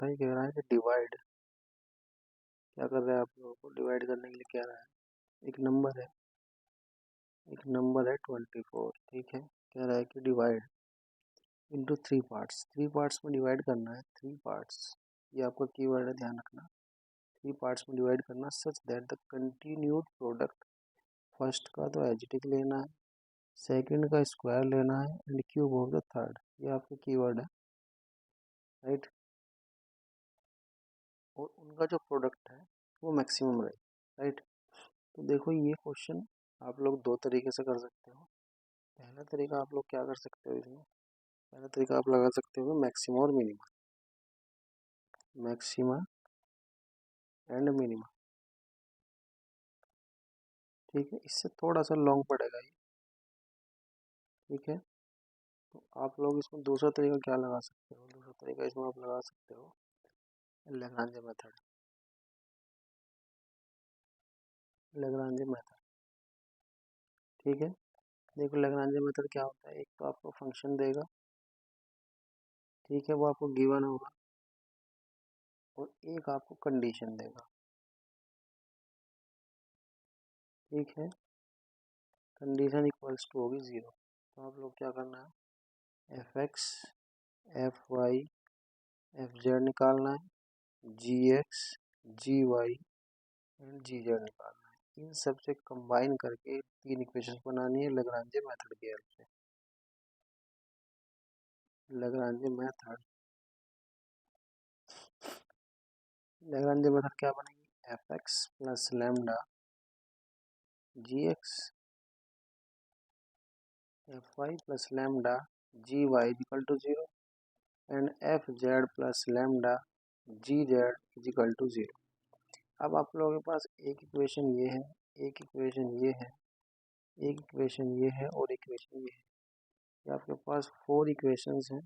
भाई कह रहा है कि डिवाइड क्या कर रहा है, आप लोगों को डिवाइड करने के लिए कह रहा है। एक नंबर है 24, ठीक है। कह रहा है कि डिवाइड इनटू थ्री पार्ट्स में डिवाइड करना है। थ्री पार्ट्स, ये आपका कीवर्ड है, ध्यान रखना। थ्री पार्ट्स में डिवाइड करना such that the continued product, first का तो एडिटिव लेना है, सेकंड का स्क्वायर लेना है and cube of the third. ये आपका कीवर्ड है, राइट। और उनका जो प्रोडक्ट है वो मैक्सिमम रहे, राइट। तो देखो ये क्वेश्चन आप लोग दो तरीके से कर सकते हो। पहला तरीका आप लोग क्या कर सकते हो इसमें, पहला तरीका आप लगा सकते हो मैक्सिमा और मिनिमा, मैक्सिमा एंड मिनिमा, ठीक है। इससे थोड़ा सा लॉन्ग पड़ेगा ये, ठीक है। तो आप लोग इसमें दूसरा तरीका क्या लगा सकते हो, दूसरा तरीका इसमें आप लगा सकते हो लैग्रांज मेथड, लैग्रांज मेथड, ठीक है। देखो लैग्रांज मेथड क्या होता है, एक तो आपको फंक्शन देगा, ठीक है, वो आपको गिवन होगा, और एक आपको कंडीशन देगा, ठीक है। कंडीशन इक्वल्स टू होगी 0। तो आप लोग क्या करना है, F X, F Y, F Z निकालना है, G X, G Y and G Z निकालना है। इन सब से कंबाइन करके तीन इक्वेशन बनानी है लैग्रांज मेथड की हेल्प से। लैग्रांज मेथड, लैग्रांज मेथड क्या बनेगी, F X plus lambda G X, F Y plus lambda G Y equal to 0 and F Z plus lambda G Z equal to 0। अब आप लोगों के पास एक इक्वेशन ये है, एक इक्वेशन ये है, एक इक्वेशन ये है और इक्वेशन ये है। ये आपके पास 4 इक्वेशंस हैं,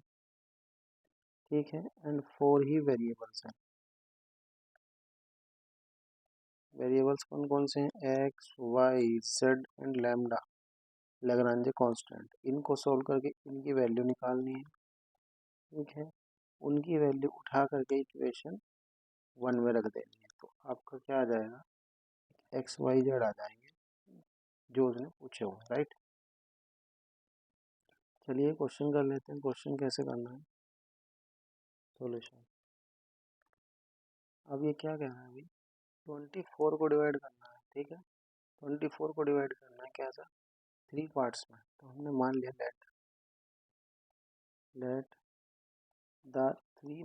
ठीक है, एंड 4 ही वेरिएबल्स हैं। वेरिएबल्स कौन कौन से हैं, x y z and lambda, Lagrange constant. इनको सोल्व करके इनकी वैल्यू निकालनी है, ठीक है। उनकी वैल्यू उठा करके इक्वेशन 1 में रख देनी है। तो आपका क्या आ जाएगा, एक्स वाई जेड आ जाएंगे जो उसने पूछे हुए, राइट। चलिए क्वेश्चन कर लेते हैं। क्वेश्चन कैसे करना है, सॉल्यूशन। अब ये क्या कह रहा है अभी, 24 को डिवाइड करना है, ठीक है। 24 को डिवाइड करना है कैसा, थ्री पार्ट्स में। तो हमने मान लिया let the three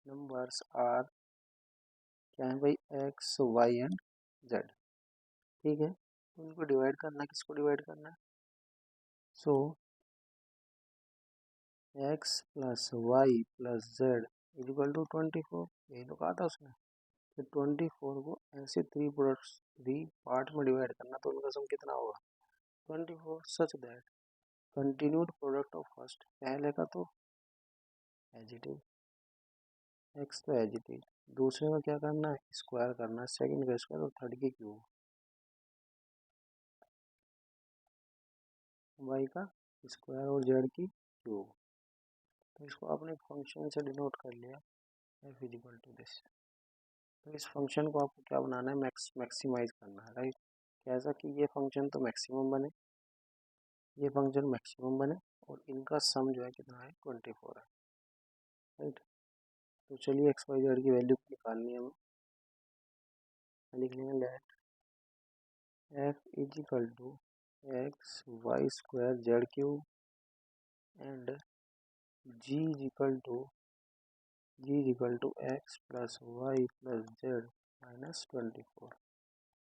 numbers are, क्या है भाई, एक्स वाई एंड जेड, ठीक है। तो उनको डिवाइड करना है, किसको डिवाइड करना है, so X plus Y plus Z equal to 24, यही तो कहा था उसने। तो 24 को ऐसे थ्री पार्ट में डिवाइड करना, तो उनका सम कितना होगा 24, such that continued product of first, पहले का तो एडिटिव, एक्स तो एडिटिव, दूसरे में क्या करना है, स्क्वायर करना है, सेकंड का स्क्वायर और थर्ड की क्यूब, वाई का स्क्वायर और जेड की क्यूब। तो इसको आपने फंक्शन से डिनोट कर लिया, f is equal to this. तो इस फंक्शन को आपको क्या बनाना है, मैक्सिमाइज करना है, राइट। कैसा कि ये फंक्शन तो मैक्सिमम बने, ये फंक्शन मैक्सिमम बने, और इनका सम जो है कितना है 24 है, राइट। तो चलिए एक्स वाई जेड की वैल्यू निकालनी है हमें। लिख लेंगे let f is equal to x y square z cube and g is equal to x plus Y plus z minus 24।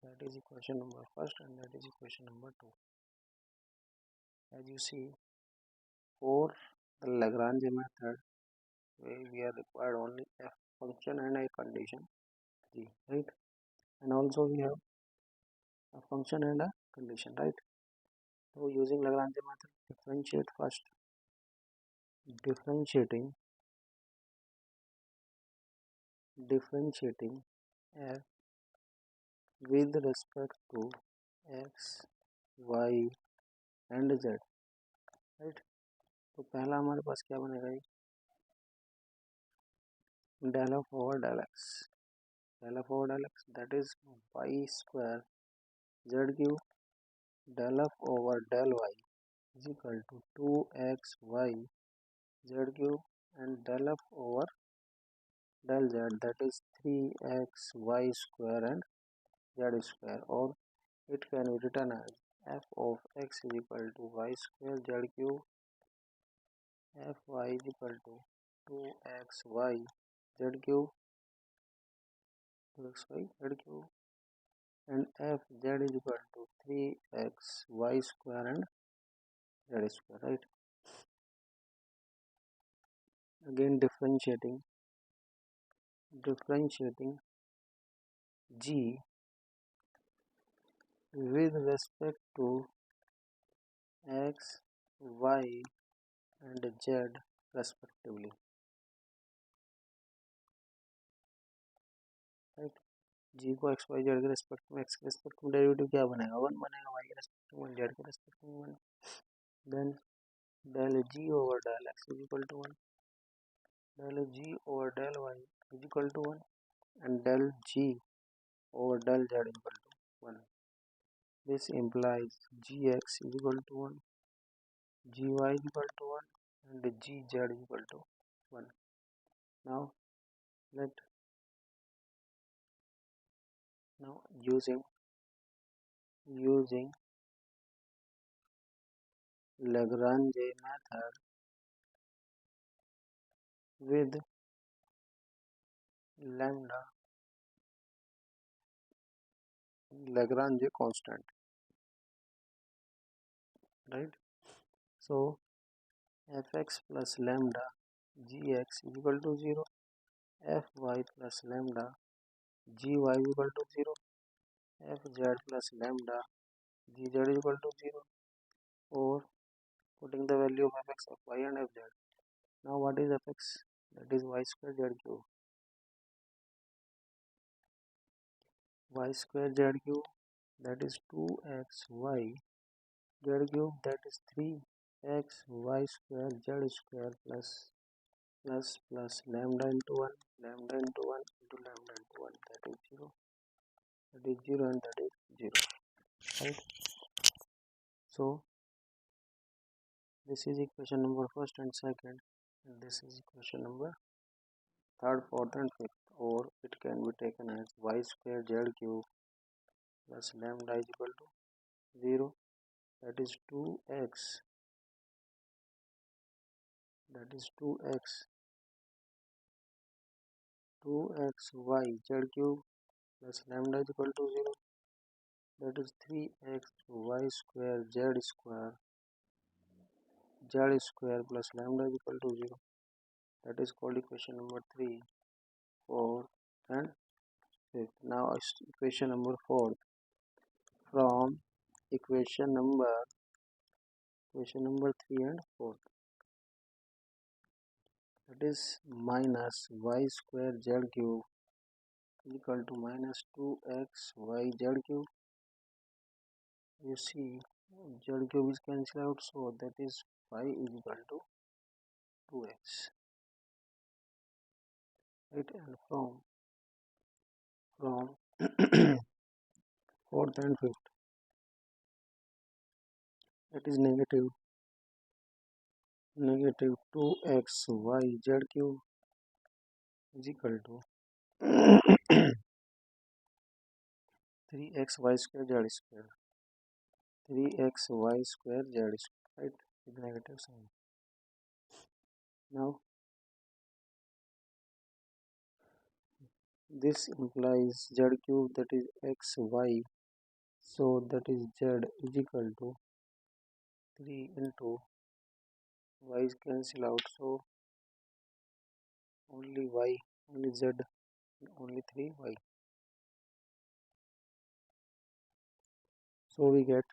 That is equation number first and that is equation number 2. As you see, for the Lagrange method, we are required only a function and a condition, right? And also we have a function and a condition, right? So using Lagrange method, differentiate first. Differentiating f with respect to x, y, and z. Right. तो पहला हमारे पास क्या बनेगा, del of over del x, del of over del x that is y square z cube del of over del y is equal to 2xy z cube and del of over del z that is 3xy square and z square, or it can be written as f of x is equal to y square z cube, fy is equal to 2xy z cube, 2xy z cube, and fz is equal to 3xy square and z square, right? Again differentiating g with respect to x, y and z respectively, right? g को x y Z के respect में, x के respect में derivative क्या बनेगा, 1 बनेगा, Y के respect में 1, जेड के रेस्पेक्ट में 1, then del g over del x is equal to 1, del g over del y is equal to 1 and del g over del z is equal to 1. This implies gx is equal to 1, gy is equal to 1 and gz is equal to 1. Now using Lagrange method with lambda Lagrange constant, right? So fx plus lambda gx is equal to 0, fy plus lambda gy is equal to 0, fz plus lambda gz is equal to 0, or putting the value of fx, fy and fz. Now what is fx? That is y square z cube, y square z cube that is 2xy z cube that is 3xy square z square plus lambda into 1, lambda into 1 into lambda into 1, that is 0, that is 0 and that is 0, right? So this is equation number first and second, and this is equation number third, fourth and fifth, or it can be taken as y square z cube plus lambda is equal to 0, that is 2x, that is 2xy z cube plus lambda is equal to 0, that is 3xy square z square plus lambda is equal to 0. That is called equation number 3, 4 and 5. Now equation number 4, from equation number 3 and 4, that is minus y square z cube equal to minus 2xy z cube. You see z cube is cancelled out, so that is y is equal to 2x, right? And from fourth and fifth, that is negative 2xy z cube is equal to 3xy square z square, 3xy square z square, right, with negative sign. Now this implies z cube, that is xy, so that is z is equal to 3 into y is cancel out, so only y, only z, only 3y. So we get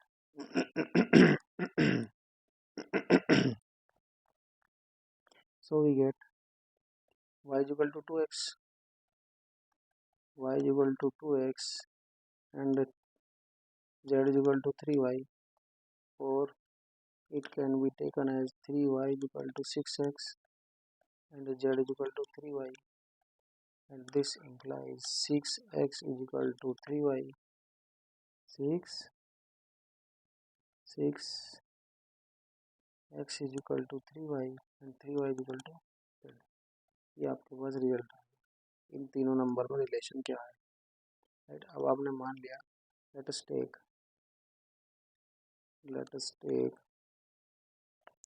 y is equal to 2x, y is equal to 2x and z is equal to 3y, or it can be taken as 3y is equal to 6x and z is equal to 3y, and this implies 6x is equal to 3y. 6 6 x is equal to 3y and 3y is equal to z. ये आपके पास result है। इन तीनों number में relation क्या है, right. अब आपने मान लिया, लेट अस टेक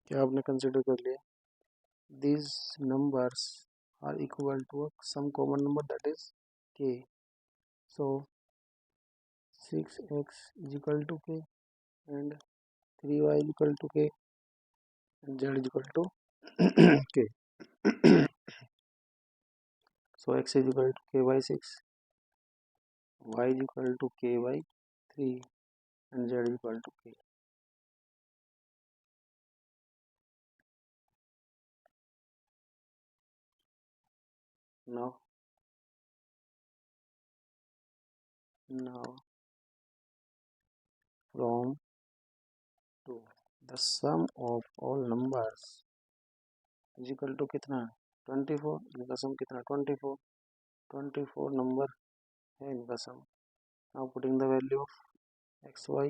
क्या आपने कंसिडर कर लिया, these numbers are equal to some common number, that is k. So 6x is equal to k and 3y is equal to k and z is equal to k. So x is equal to k by 6, y is equal to k by 3 and z is equal to k. Now from 2 the sum of all numbers is equal to कितना, 24. इनका सम कितना, 24 number है इनका सम. Now putting the value of x y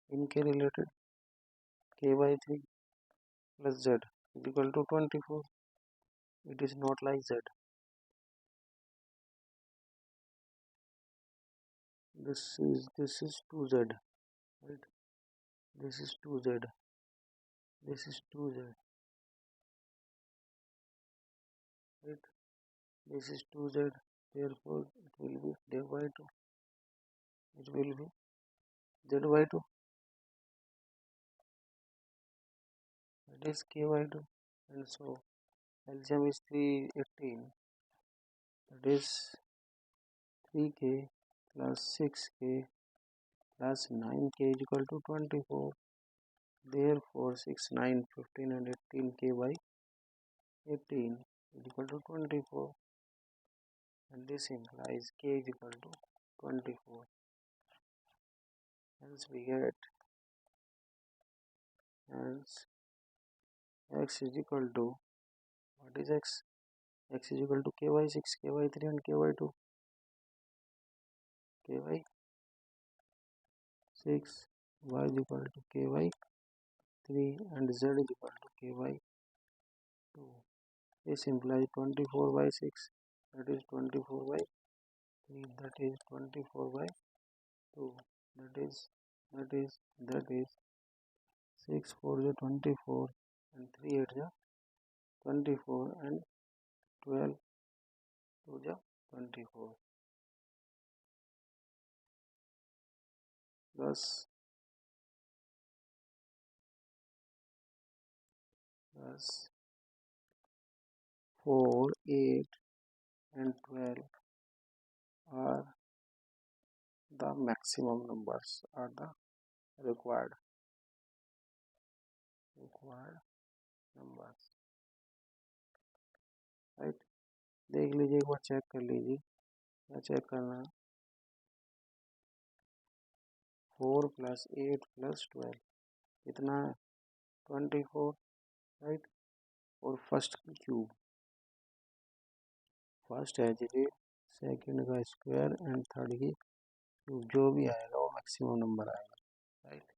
in k related, k by 3 plus z is equal to 24. It is not like z. This is 2z, right? This is 2z. This is 2z, right? This is 2z. Therefore, it will be d by 2. It will be z by 2. That is k by 2. And so LCM is 318. That is 3k plus 6k plus 9k is equal to 24. Therefore 6, 9, 15 and 18k by 18 is equal to 24, and this implies k is equal to 24. Hence we get, hence x is equal to, what is x? X is equal to k by 6, k by 3 and k by 2. K by 6, y is equal to k by 3 and z is equal to k by 2. This implies 24 by 6, that is 24 by 3, that is 24 by 2, that is 6 4 is 24 and 3 8 is 24 and 12 2 is 24 plus 4 8 and 12 are the maximum numbers, are the required numbers, right. देख लीजिए, एक बार check कर लीजिए, क्या check करना है, 4 plus 8 plus 12 कितना है, 24, राइट. और फर्स्ट की क्यूब, फर्स्ट है जी, सेकंड का स्क्वायर एंड थर्ड की क्यूब, जो भी आएगा वो मैक्सिमम नंबर आएगा, राइट.